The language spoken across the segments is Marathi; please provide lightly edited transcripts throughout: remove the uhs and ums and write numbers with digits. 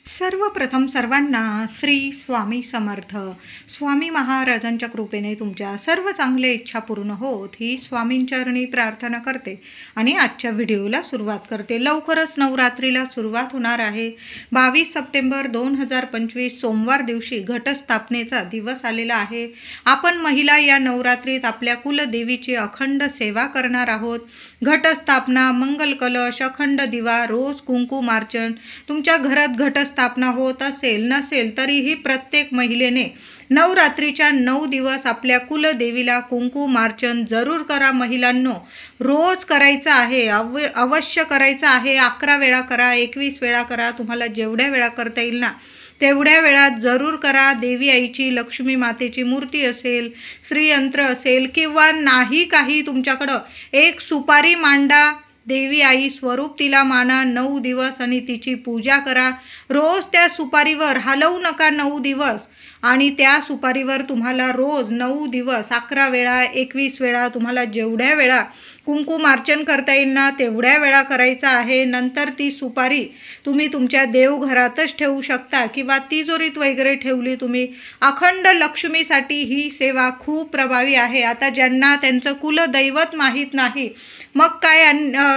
सर्वप्रथम सर्वांना श्री स्वामी समर्थ. स्वामी महाराजांच्या कृपेने तुमच्या सर्व चांगल्या इच्छा पूर्ण होत ही स्वामींचरणी प्रार्थना करते आणि आजच्या व्हिडिओला सुरुवात करते. लवकरच नवरात्रीला सुरुवात होणार आहे. 22 सप्टेंबर 2025 सोमवार दिवशी घटस्थापनेचा दिवस आलेला आहे. आपण महिला या नवरात्रीत आपल्या कुलदेवीची अखंड सेवा करणार आहोत. घटस्थापना, मंगल कलश, अखंड दिवा, रोज कुंकुमार्चन. तुमच्या घरात घटस्थापना होत असेल नसेल तरीही प्रत्येक महिलेने नवरात्रीच्या 9 दिवस आपल्या कुलदेवीला कुंकुमार्चन जरूर करा. महिलांनो, रोज करायचं आहे, अवश्य करायचं आहे. 11 वेळा करा, 21 वेळा करा, तुम्हाला जेवढ्या वेळा करता येईल ना तेवढ्या वेळात जरूर करा. देवी आईची, लक्ष्मी मातेची मूर्ती असेल, श्रीयंत्र असेल किंवा नाही काही तुमच्याकडं, एक सुपारी मांडा. देवी आई स्वरूप तिला माना 9 दिवस आणि तिची पूजा करा. रोज त्या सुपारीवर हलवू नका 9 दिवस. आणि त्या सुपारीवर तुम्हाला रोज 9 दिवस 11 वेळा 21 वेळा तुम्हाला जेवढ्या वेळा कुंकुमार्चन करता येईल ना तेवढ्या वेळा करायचं आहे. नंतर ती सुपारी तुम्ही तुमच्या देवघरातच ठेवू शकता किंवा तिजोरीत वगैरे ठेवली तुम्ही. अखंड लक्ष्मीसाठी ही सेवा खूप प्रभावी आहे. आता ज्यांना त्यांचं कुलदैवत माहीत नाही, मग काय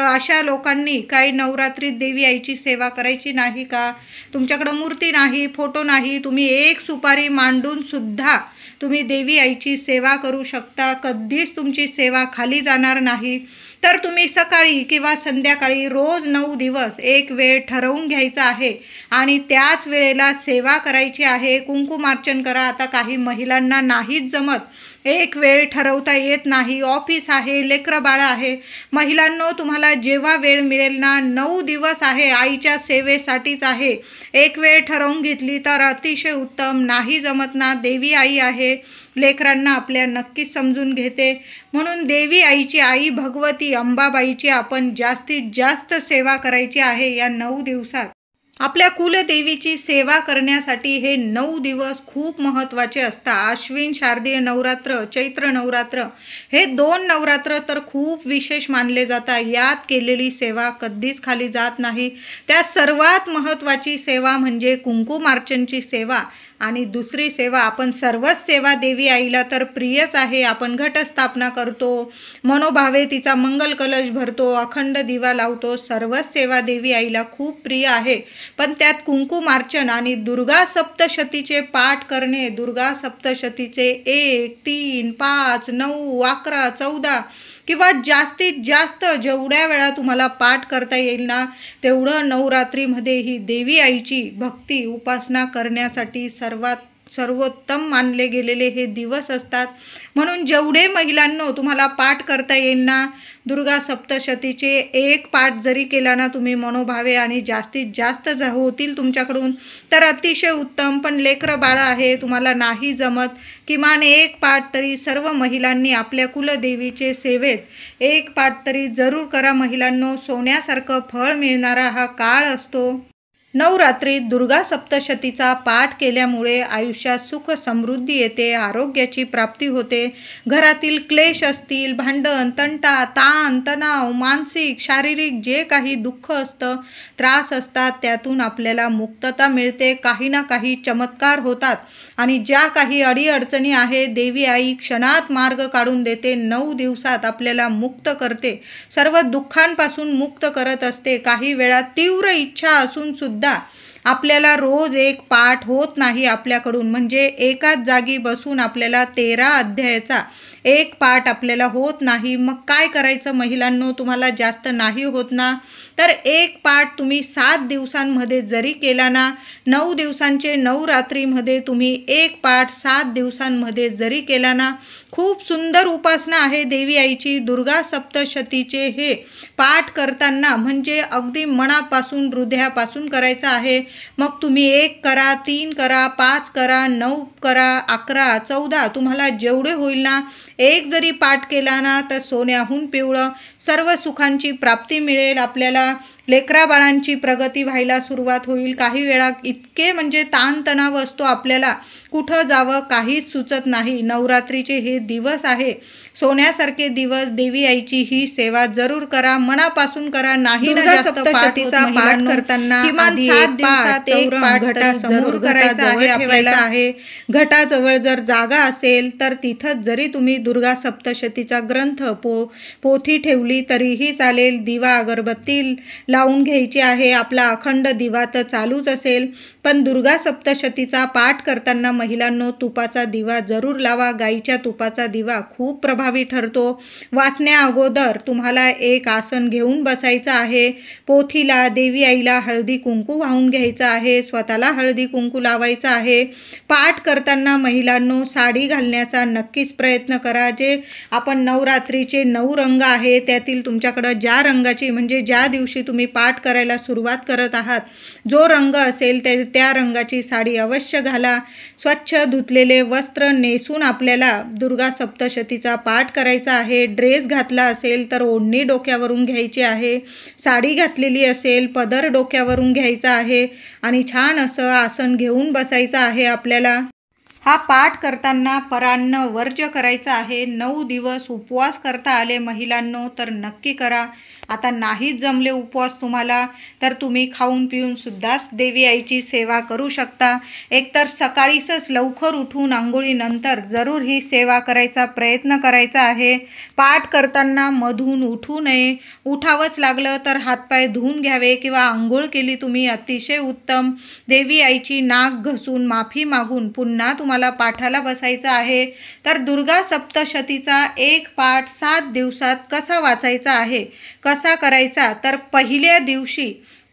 अशा लोकांनी काय नवरात्रीत देवी आईची सेवा करायची नाही का? तुमच्याकडं मूर्ती नाही, फोटो नाही, तुम्ही एक सुपारी मांडून सुद्धा तुम्ही देवी आईची सेवा करू शकता. कधीच तुमची सेवा खाली जाणार नाही. तर तुम्ही सकाळी किंवा संध्याकाळी रोज 9 दिवस एक वेळ ठरवून घ्यायचा आहे आणि त्याच वेळेला सेवा करायची आहे. कुंकुमार्चन करा. आता काही महिलांना नाहीच जमत, एक वेळ ठरवता येत नाही, ऑफिस आहे, लेकरं बाळं आहे. महिलांनो, तुम्हाला जेव्हा वेळ मिळेल ना, 9 दिवस आहे आईच्या सेवेसाठीच आहे. एक वेळ ठरवून घेतली तर अतिशय उत्तम. नाही जमत ना, देवी आई आहे, लेकरांना आपल्या नक्कीच समजून घेते. म्हणून देवी आईची, आई भगवती अंबाबाईची आपण जास्तीत जास्त सेवा करायची आहे या 9 दिवसात. आपल्या कुलदेवीची सेवा करण्यासाठी हे 9 दिवस खूप महत्त्वाचे असतात. आश्विन शारदीय नवरात्र, चैत्र नवरात्र हे 2 नवरात्र तर खूप विशेष मानले जातात. यात केलेली सेवा कधीच खाली जात नाही. त्यात सर्वात महत्त्वाची सेवा म्हणजे कुंकुमार्चनची सेवा. आणि दुसरी सेवा, आपण सर्वच सेवा देवी आईला तर प्रियच आहे. आपण घटस्थापना करतो, मनोभावे तिचा मंगल कलश भरतो, अखंड दिवा लावतो. सर्वच सेवा देवी आईला खूप प्रिय आहे. पण त्यात कुंकुमार्चन आणि दुर्गा सप्तशतीचे पाठ करणे, दुर्गा सप्तशतीचे 1, 3, 5, 9, 11, 14 किंवा जास्तीत जास्त जेवढ्या वेळा तुम्हाला पाठ करता येईल ना तेवढं नवरात्रीमध्ये ही देवी आईची भक्ती उपासना करण्यासाठी सर्वोत्तम मानले गेलेले हे दिवस असतात. म्हणून जेवढे महिलांनो तुम्हाला पाठ करता येईल ना, दुर्गा सप्तशतीचे 1 पाठ जरी केला ना तुम्ही मनोभावे आणि जास्तीत जास्त होतील तुमच्याकडून तर अतिशय उत्तम. पण लेकरं बाळं आहे, तुम्हाला नाही जमत, किमान 1 पाठ तरी सर्व महिलांनी आपल्या कुलदेवीचे सेवेत 1 पाठ तरी जरूर करा. महिलांनो, सोन्यासारखं फळ मिळणारा हा काळ असतो. नवरात्रीत दुर्गा सप्तशतीचा पाठ केल्यामुळे आयुष्यात सुख समृद्धी येते, आरोग्याची प्राप्ती होते. घरातील क्लेश असतील, भांडण, तंटा, ताण, तणाव, मानसिक, शारीरिक जे काही दुःख असतं, त्रास असतात, त्यातून आपल्याला मुक्तता मिळते. काही ना काही चमत्कार होतात आणि ज्या काही अडीअडचणी आहे देवी आई क्षणात मार्ग काढून देते. 9 दिवसात आपल्याला मुक्त करते, सर्व दुःखांपासून मुक्त करत असते. काही वेळा तीव्र इच्छा असून सुद्धा आपल्याला रोज 1 पाठ होत नाही आपल्याकडून. म्हणजे एकाच जागी बसून आपल्याला 13 अध्यायाचा 1 पाठ आपल्याला होत नाही. मग काय करायचं महिलांनो? तुम्हाला जास्त नाही होत ना तर 1 पाठ तुम्ही 7 दिवसांमध्ये जरी केला ना, 9 दिवसांचे नवरात्रीमध्ये तुम्ही 1 पाठ 7 दिवसांमध्ये जरी केला ना, खूप सुंदर उपासना आहे देवी आईची. दुर्गा सप्तशतीचे हे पाठ करताना म्हणजे अगदी मनापासून, हृदयापासून करायचं आहे. मग तुम्ही 1 करा, 3 करा, 5 करा, 9 करा, 11, 14 तुम्हाला जेवढे होईल ना. 1 जरी पाठ केला ना तर सोन्याहून पिवळं सर्व सुखांची प्राप्ती मिळेल आपल्याला. लेकरा बाळांची प्रगती व्हायला सुरुवात होईल। काही वेळा इतके म्हणजे ताणतणाव असतो आपल्याला, कुठं जावं काहीच सुचत नाही। नवरात्रीचे हे दिवस आहे, सोन्यासारखे दिवस। देवी आईची ही सेवा जरूर करा, मनापासून करा। नाही ना जास्त सप्तशतीचा पाठ करताना किमान 7 दिवसात एक पाठ घटासमोर करायचा आहे। घटाजवळ जर जागा असेल तर तिथं जरी तुम्ही दुर्गा सप्तशतीचा ग्रंथ पोथी ठेवली तरीही चालेल। दिवा अगरबत्ती लावून घ्यायची आहे। आपला अखंड दिवा तर चालूच असेल, पण दुर्गा सप्तशतीचा पाठ करताना महिलांनो तुपाचा दिवा जरूर लावा। गाईच्या तुपाचा दिवा खूप प्रभावी ठरतो। वाचण्या अगोदर तुम्हाला एक आसन घेऊन बसायचं आहे। पोथीला देवी आईला हळदी कुंकू वाहून घ्यायचं आहे, स्वतःला हळदी कुंकू लावायचं आहे। पाठ करताना महिलांनो साडी घालण्याचा नक्कीच प्रयत्न करा। जे आपण नवरात्रीचे 9 रंग आहे त्यातील तुमच्याकडं ज्या रंगाची म्हणजे ज्या दिवशी तुम्ही पाठ करायला सुरुवात करत आहात जो रंग असेल त्या रंगाची साडी अवश्य घाला। स्वच्छ धुतलेले वस्त्र नेसून आपल्याला दुर्गा सप्तशतीचा पाठ करायचा आहे। ड्रेस घातला असेल तर ओढणी डोक्यावरून घ्यायची आहे, साडी घातलेली असेल पदर डोक्यावरून घ्यायचा आहे आणि छान असं आसन घेऊन बसायचं आहे आपल्याला। हा पाठ करताना परान्न वर्ज्य करायचा आहे। 9 दिवस उपवास करता आले महिलांनो तर नक्की करा। आता नाहीच जमले उपवास तुम्हाला तर तुम्ही खाऊन पिऊन सुद्धा देवी आईची सेवा करू शकता। एकतर सकाळीच लवकर उठून आंघोळीनंतर जरूर ही सेवा करायचा प्रयत्न करायचा आहे। पाठ करताना मधून उठू नये, उठावंच लागलं तर हातपाय धुवून घ्यावे किंवा आंघोळ केली तुम्ही अतिशय उत्तम। देवी आईची नाक घसून माफी मागून पुन्हा तुम्हाला पाठाला बसायचं आहे। तर दुर्गा सप्तशतीचा एक पाठ 7 दिवसात कसा वाचायचा आहे, कसा करायचा, तर पहिल्या दिवशी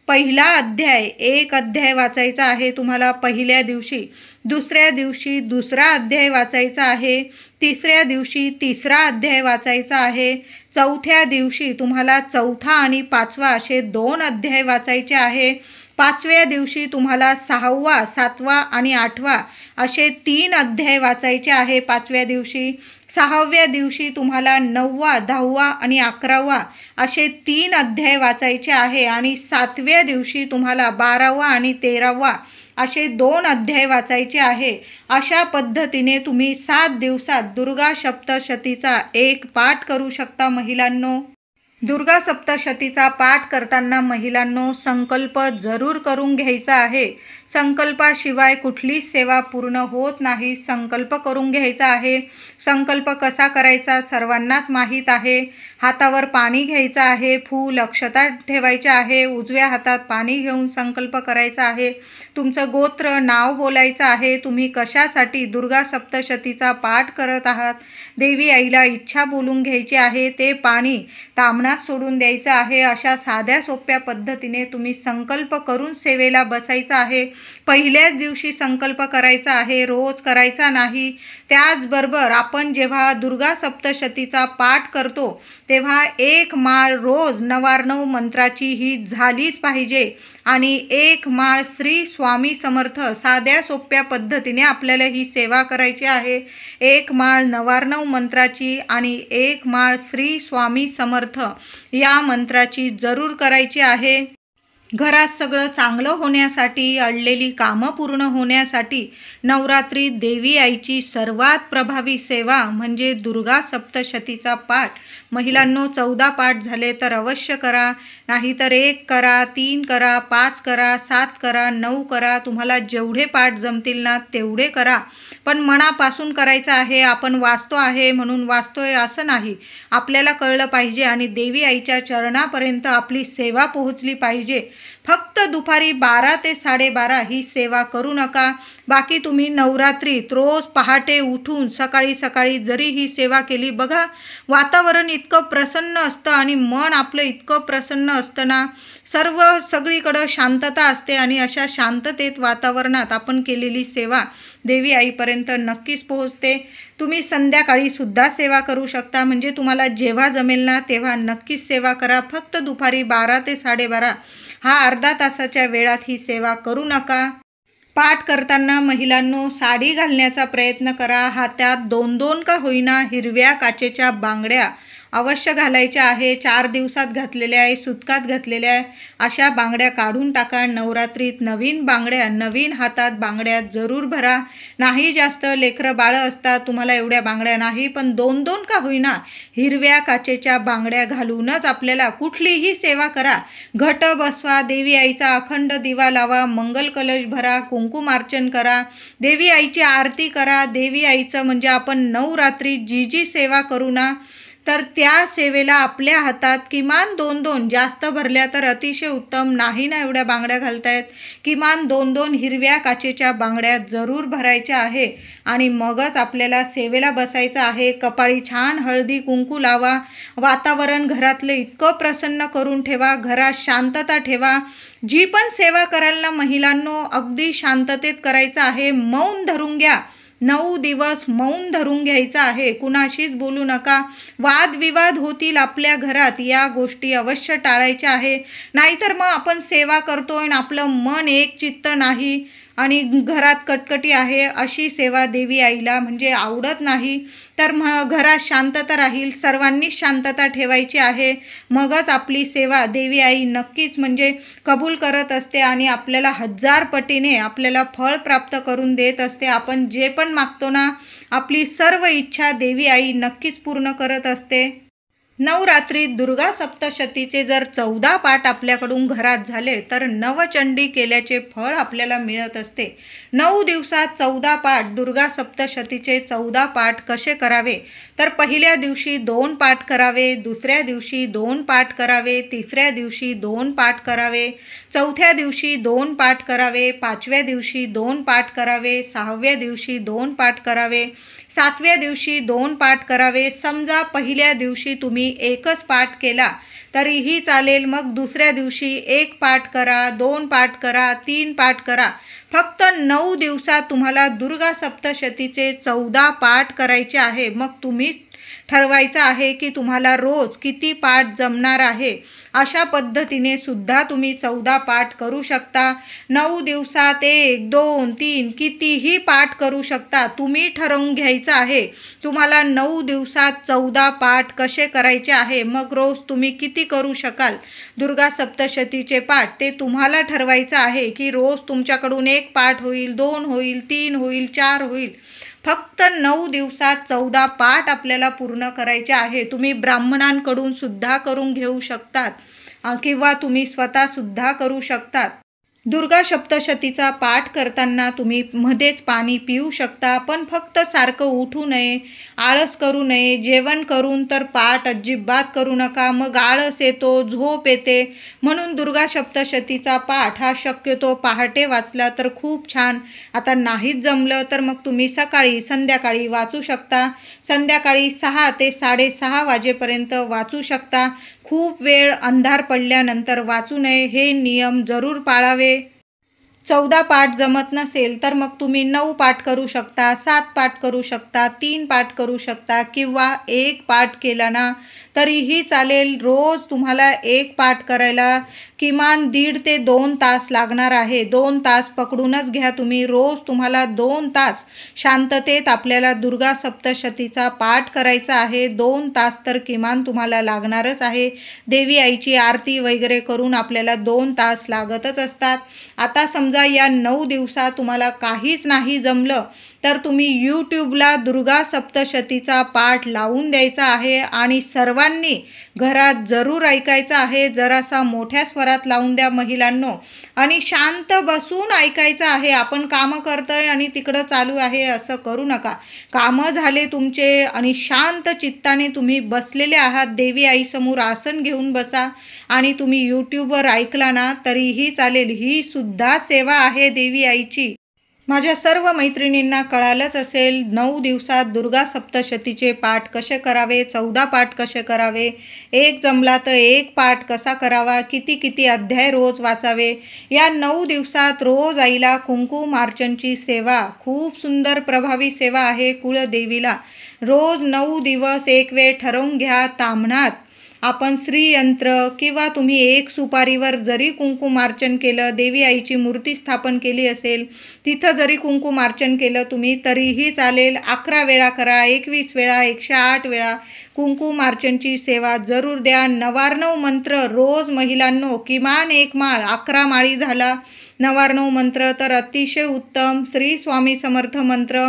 पहिला अध्याय एक अध्याय वाचायचा आहे तुम्हाला पहिल्या दिवशी। दुसऱ्या दिवशी दुसरा अध्याय वाचायचा आहे। तिसऱ्या दिवशी तिसरा अध्याय वाचायचा आहे। चौथ्या दिवशी तुम्हाला चौथा आणि 5वा असे 2 अध्याय वाचायचे आहे। 5व्या दिवशी तुम्हाला 6वा 7वा आणि 8वा असे 3 अध्याय वाचायचे आहे 5व्या दिवशी। 6व्या दिवशी तुम्हाला 9वा 10वा आणि 11वा असे 3 अध्याय वाचायचे आहे आणि 7व्या दिवशी तुम्हाला 12वा आणि 13वा असे 2 अध्याय वाचायचे आहे। अशा पद्धतीने तुम्ही 7 दिवसात दुर्गा सप्तशतीचा एक पाठ करू शकता महिलांनो। दुर्गा सप्तशतीचा पाठ करताना महिलांनो संकल्प जरूर करून घ्यायचा आहे। संकल्पाशिवाय कुठलीच सेवा पूर्ण होत नाही। संकल्प करून घ्यायचा आहे। संकल्प कसा करायचा सर्वांनाच माहीत आहे। हातावर पाणी घ्यायचं आहे, फूल अक्षता ठेवायचे आहे, उजव्या हातात पाणी घेऊन संकल्प करायचा आहे। तुमचं गोत्र नाव बोलायचं आहे। तुम्ही कशासाठी दुर्गा सप्तशतीचा पाठ करत आहात, देवी आईला इच्छा बोलून घ्यायची आहे। ते पाणी तामणात सोडून द्यायचं आहे। अशा साध्या सोप्या पद्धतीने तुम्ही संकल्प करून सेवेला बसायचं आहे। पहिल्याच दिवशी संकल्प करायचा आहे, रोज करायचा नाही। त्याचबरोबर आपण जेव्हा दुर्गा सप्तशतीचा पाठ करतो तेव्हा एक माळ रोज 9 मंत्राची ही झालीच पाहिजे आणि एक माळ श्री स्वामी समर्थ साध्या सोप्या पद्धतीने आपल्याला ही सेवा करायची आहे। एक माळ 9 मंत्राची आणि एक माळ श्री स्वामी समर्थ या मंत्राची जरूर करायची आहे। घरात सगळं चांगलं होण्यासाठी, अडलेली कामं पूर्ण होण्यासाठी नवरात्री देवी आईची सर्वात प्रभावी सेवा म्हणजे दुर्गा सप्तशतीचा पाठ। महिलांनो 14 पाठ झाले तर अवश्य करा, नाहीतर 1 करा, 3 करा, 5 करा, 7 करा, 9 करा। तुम्हाला जेवढे पाठ जमतील ना तेवढे करा, पण मनापासून करायचं आहे। आपण वाचतो आहे म्हणून वाचतोय असं नाही, आपल्याला कळलं पाहिजे आणि देवी आईच्या चरणापर्यंत आपली सेवा पोहोचली पाहिजे। फक्त दुपारी 12 ते 12:30 ही सेवा करू नका। बाकी तुम्ही नवरात्रीत रोज पहाटे उठून सकाळी सकाळी जरी ही सेवा केली, बघा वातावरण इतकं प्रसन्न असतं आणि मन आपलं इतकं प्रसन्न असतं ना, सगळीकडं शांतता असते आणि अशा शांततेत वातावरणात आपण केलेली सेवा देवी आईपर्यंत नक्कीच पोहोचते। तुम्ही संध्याकाळी सुद्धा सेवा करू शकता, म्हणजे तुम्हाला जेव्हा जमेल ना तेव्हा नक्कीच सेवा करा। फक्त दुपारी 12 ते 12:30 हा अर्धा तासाच्या वेळात ही सेवा करू नका। पाठ करताना महिलांनो साडी घालण्याचा प्रयत्न करा। हातात 2-2 का होईना हिरव्या काचेच्या बांगड्या अवश्य घालायच्या आहे. 4 दिवसात घातलेल्या आहे, सुतकात घातलेल्या आहे, अशा बांगड्या काढून टाका. नवरात्रीत नवीन बांगड्या, नवीन हातात बांगड्या जरूर भरा. नाही जास्त लेकरं बाळं असतात, तुम्हाला एवढ्या बांगड्या नाही, पण 2-2 का होईना हिरव्या काचेच्या बांगड्या घालूनच आपल्याला कुठलीही सेवा करा. घट बसवा, देवी आईचा अखंड दिवा लावा, मंगल कलश भरा, कुंकुमार्चन करा, देवी आईची आरती करा. देवी आईचं म्हणजे आपण नवरात्री जी सेवा करू ना, तर त्या सेवेला आपल्या हातात किमान 2-2, जास्त भरल्या तर अतिशय उत्तम, नाही ना एवढ्या बांगड्या घालतायत, किमान 2-2 हिरव्या काचेच्या बांगड्या जरूर भरायच्या आहे आणि मगच आपल्याला सेवेला बसायचं आहे. कपाळी छान हळदी कुंकू लावा. वातावरण घरातलं इतकं प्रसन्न करून ठेवा, घरात शांतता ठेवा. जी पण सेवा कराल ना महिलांनो, अगदी शांततेत करायचं आहे. मौन धरून घ्या. 9 दिवस मौन धरून घ्यायचं आहे. कुणाशीच बोलू नका. वादविवाद होतील आपल्या घरात, या गोष्टी अवश्य टाळायच्या आहे. नाहीतर मग आपण सेवा करतोय आणि आपलं मन एक चित्त नाही आणि घरात कटकटी आहे, अशी सेवा देवी आईला म्हणजे आवडत नाही. तर घरात शांतता राहील. सर्वांनीच शांतता ठेवायची आहे. मगच आपली सेवा देवी आई नक्कीच म्हणजे कबूल करत असते आणि आपल्याला 1000 पटीने आपल्याला फळ प्राप्त करून देत असते. आपण जे पण मागतो ना, आपली सर्व इच्छा देवी आई नक्कीच पूर्ण करत असते. नवरात्रीत दुर्गा सप्तशतीचे जर 14 पाठ आपल्याकडून घरात झाले तर नवचंडी केल्याचे फळ आपल्याला मिळत असते. 9 दिवसात 14 पाठ, दुर्गा सप्तशतीचे 14 पाठ कसे करावे, तर पहिल्या दिवशी 2 पाठ करावे, दुसऱ्या दिवशी 2 पाठ करावे, तिसऱ्या दिवशी 2 पाठ करावे, चौथ्या दिवशी 2 पाठ करावे, 5व्या दिवशी 2 पाठ करावे, 6व्या दिवशी 2 पाठ करावे, 7व्या दिवशी 2 पाठ करावे. समजा पहिल्या दिवशी तुम्ही एकच पाठ केला तरीही चालेल. मग दुसऱ्या दिवशी 1 पाठ करा, 2 पाठ करा, 3 पाठ करा. फक्त 9 दिवसात तुम्हाला दुर्गा सप्तशतीचे 14 पाठ करायचे आहे. मग तुम्ही ठरवायचं आहे की तुम्हाला रोज किती पाठ जमणार आहे. अशा पद्धतीने सुद्धा तुम्ही 14 पाठ करू शकता. 9 दिवसात 1, 2, 3 कितीही पाठ करू शकता. तुम्ही ठरवून घ्यायचं आहे तुम्हाला 9 दिवसात 14 पाठ कसे करायचे आहे. मग रोज तुम्ही किती करू शकाल दुर्गा सप्तशतीचे पाठ, ते तुम्हाला ठरवायचं आहे की रोज तुमच्याकडून 1 पाठ होईल, 2 होईल, 3 होईल, 4 होईल. फक्त 9 दिवसात 14 पाठ आपल्याला पूर्ण करायचे आहे. तुम्ही ब्राह्मणांकडून सुद्धा करून घेऊ शकतात किंवा तुम्ही स्वतःसुद्धा करू शकतात. दुर्गा सप्तशतीचा पाठ करताना तुम्ही मध्येच पाणी पिऊ शकता, पण फक्त सारखं उठू नये, आळस करू नये. जेवण करून तर पाठ अजिबात करू नका, मग आळस येतो, झोप येते. म्हणून दुर्गा सप्तशतीचा पाठ हा शक्यतो पहाटे वाचला तर खूप छान. आता नाहीच जमलं तर मग तुम्ही सकाळी संध्याकाळी वाचू शकता. संध्याकाळी 6 ते 6:30 वाजेपर्यंत वाचू शकता. खूप वेळ अंधार पडल्यानंतर वाचू नये, हे नियम जरूर पाळावे. 14 पाठ जमत नसेल तर मग तुम्ही 9 पाठ करू शकता, 7 पाठ करू शकता, 3 पाठ करू शकता किंवा 1 पाठ केला ना तरीही चालेल. रोज तुम्हाला 1 पाठ करायला किमान 1.5 ते 2 तास लागणार आहे. 2 तास पकडूनच घ्या तुम्ही. रोज तुम्हाला 2 तास शांततेत आपल्याला दुर्गा सप्तशतीचा पाठ करायचा आहे. 2 तास तर किमान तुम्हाला लागणारच आहे. देवी आईची आरती वगैरे करून आपल्याला 2 तास लागतच असतात. आता समजा या 9 दिवसात तुम्हाला काहीच नाही जमलं तर तुम्ही यूट्यूबला दुर्गा सप्तशतीचा पाठ लावून द्यायचा आहे आणि सर्वांनी घरात जरूर ऐकायचं आहे. जरासा मोठ्या स्वरात लावून द्या महिलांनो आणि शांत बसून ऐकायचं आहे. आपण कामं करतोय आणि तिकडं चालू आहे असं करू नका. कामं झाले तुमचे आणि शांत चित्ताने तुम्ही बसलेले आहात. देवी आईसमोर आसन घेऊन बसा आणि तुम्ही यूट्यूबवर ऐकला ना तरीही चालेल. ही सुद्धा सेवा आहे देवी आईची. माझ्या सर्व मैत्रिणींना कळालंच असेल 9 दिवसात दुर्गा सप्तशतीचे पाठ कसे करावे, 14 पाठ कसे करावे, 1 जमला तर 1 पाठ कसा करावा, किती अध्याय रोज वाचावे. या 9 दिवसात रोज आईला कुंकुमार्चनची सेवा खूप सुंदर प्रभावी सेवा आहे. कुळदेवीला रोज 9 दिवस एक वेळ ठरवून घ्या. ताम्हणात आपण श्रीयंत्र किंवा तुम्ही एक सुपारीवर जरी कुंकुमार्चन केलं, देवी आईची मूर्ती स्थापन केली असेल, तिथं जरी कुंकुमार्चन केलं तुम्ही तरीही चालेल. 11 वेळा करा, 21 वेळा, 108 वेळा कुंकुमार्चनची सेवा जरूर द्या. 99 मंत्र रोज महिलांनो, किमान 1 माळ, 11 माळी झाला 99 मंत्र तर अतिशय उत्तम. श्री स्वामी समर्थ मंत्र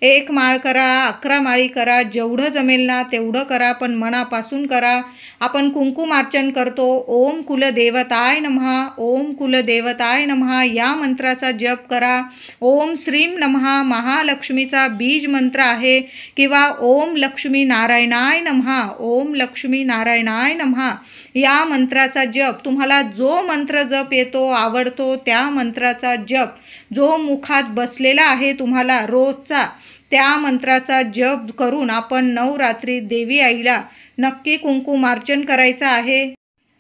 1 माळ करा, 11 माळी करा, जेवढं जमेल ना तेवढं करा, पण मनापासून करा. आपण कुंकुमार्चन करतो, ओम कुलदेवताय नमः, ओम कुलदेवताय नमः या मंत्राचा जप करा. ओम श्रीम नमः महालक्ष्मीचा बीज मंत्र आहे, किंवा ओम लक्ष्मी नारायणाय नमः, ओम लक्ष्मी नारायणाय नमः या मंत्राचा जप. तुम्हाला जो मंत्र जप येतो, आवडतो त्या मंत्राचा जप, जो मुखात बसलेला आहे तुम्हाला रोजचा, त्या मंत्राचा जप करून आपण नवरात्री देवी आईला नक्की कुंकुमार्चन करायचं आहे.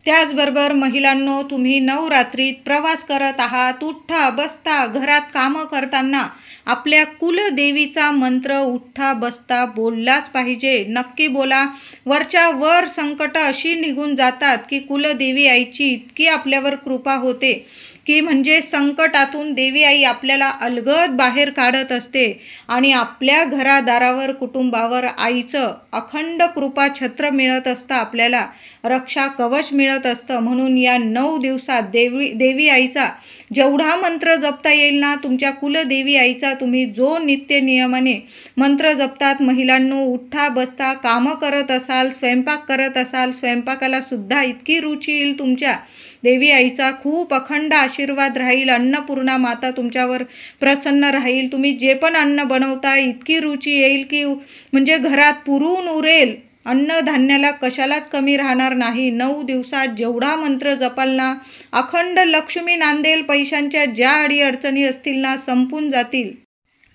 त्याचबरोबर महिलांनो, तुम्ही नवरात्रीत प्रवास करत आहात, उठता बसता, घरात कामं करताना आपल्या कुलदेवीचा मंत्र उठता बसता बोललाच पाहिजे. नक्की बोला. वरच्या वर संकट अशी निघून जातात की कुलदेवी आईची इतकी आपल्यावर कृपा होते की म्हणजे संकटातून देवी आई आपल्याला अलगद बाहेर काढत असते आणि आपल्या घरादारावर कुटुंबावर आईचं अखंड कृपा छत्र मिळत असतं, आपल्याला रक्षा कवच मिळत असतं. म्हणून या 9 दिवसात देवी आईचा जेवढा मंत्र जपता येईल ना, तुमच्या कुलदेवी आईचा तुम्ही जो नित्य नियमाने मंत्र जपतात महिलांनो, उठता बसता कामं करत असाल, स्वयंपाक करत असाल, स्वयंपाकाला सुद्धा इतकी रुची येईल तुमच्या देवी आईचा खूप अखंड आशीर्वाद राहील. अन्नपूर्णा माता तुमच्यावर प्रसन्न राहील. तुम्ही जे पण अन्न बनवता इतकी रुची येईल की म्हणजे घरात पुरून उरेल. अन्नधान्याला कशालाच कमी राहणार नाही. 9 दिवसात जेवढा मंत्र जपाल ना, अखंड लक्ष्मी नांदेल. पैशांच्या ज्या अडीअडचणी असतील ना, संपून जातील.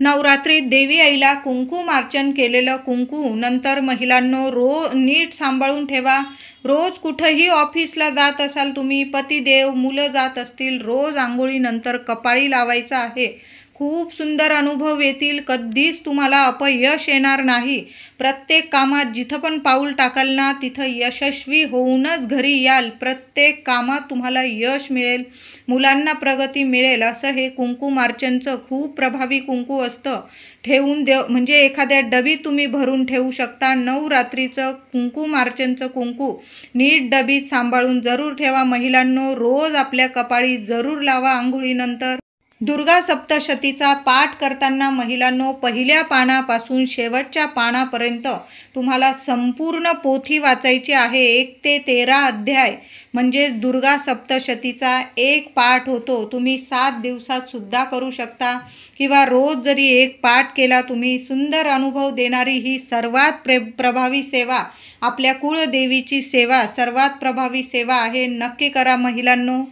नवरात्रीत देवी आईला कुंकुमार्चन केलेलं कुंकू नंतर महिलांनो नीट सांभाळून ठेवा. रोज कुठंही ऑफिसला जात असाल तुम्ही, पतिदेव मुलं जात असतील, रोज आंघोळीनंतर कपाळी लावायचं आहे. खूप सुंदर अनुभव येतील. कधीच तुम्हाला अपयश येणार नाही. प्रत्येक कामात जिथं पण पाऊल टाकाल ना, तिथं यशस्वी होऊनच घरी याल. प्रत्येक कामात तुम्हाला यश मिळेल, मुलांना प्रगती मिळेल. असं हे कुंकुमार्चनचं खूप प्रभावी कुंकू असतं. ठेवून म्हणजे एखाद्या डबीत तुम्ही भरून ठेवू शकता. नवरात्रीचं कुंकुमार्चनचं कुंकू नीट डबीत सांभाळून जरूर ठेवा. महिलांनो, रोज आपल्या कपाळी जरूर लावा आंघोळीनंतर. दुर्गा सप्तशतीचा पाठ करताना महिलांनो, पहिल्या पानापासून शेवटच्या पानापर्यंत तुम्हाला संपूर्ण पोथी वाचायची आहे. 1 ते 13 अध्याय म्हणजेच दुर्गा सप्तशतीचा एक पाठ होतो. तुम्ही 7 दिवसात सुद्धा करू शकता किंवा रोज जरी एक पाठ केला तुम्ही. सुंदर अनुभव देणारी ही सर्वात प्रभावी सेवा, आपल्या कुळदेवीची सेवा सर्वात प्रभावी सेवा आहे. नक्की करा महिलांनो.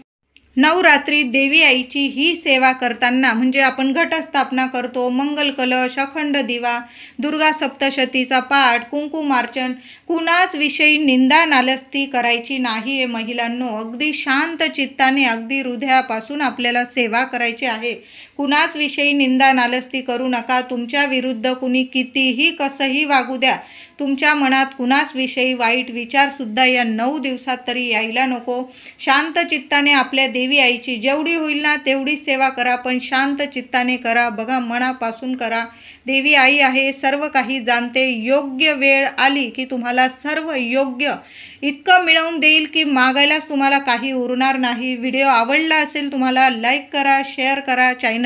नवरात्री देवी आईची ही सेवा करताना म्हणजे आपण घटस्थापना करतो, मंगल कलश, अखंड दिवा, दुर्गा सप्तशतीचा पाठ, कुंकुमार्चन, कुणाच विषयी निंदा नालस्ती करायची नाही आहे महिलांनो. अगदी शांत चित्ताने, अगदी हृदयापासून आपल्याला सेवा करायची आहे. कुणाच विषयी निंदा नालस्ती करू नका. तुमच्या विरुद्ध कुणी कितीही कसंही वागू द्या, तुमच्या मनात कुणाच विषयी वाईट विचारसुद्धा या 9 दिवसात तरी यायला नको. शांत चित्ताने आपल्या देवी आईची जेवढी होईल ना तेवढी सेवा करा, पण शांत चित्ताने करा. बघा, मनापासून करा. देवी आई आहे, सर्व काही जाणते. योग्य वेळ आली की तुम्हाला सर्व योग्य इतकं मिळवून देईल की मागायलाच तुम्हाला काही उरणार नाही. व्हिडिओ आवडला असेल तुम्हाला, लाईक करा, शेअर करा. चॅनल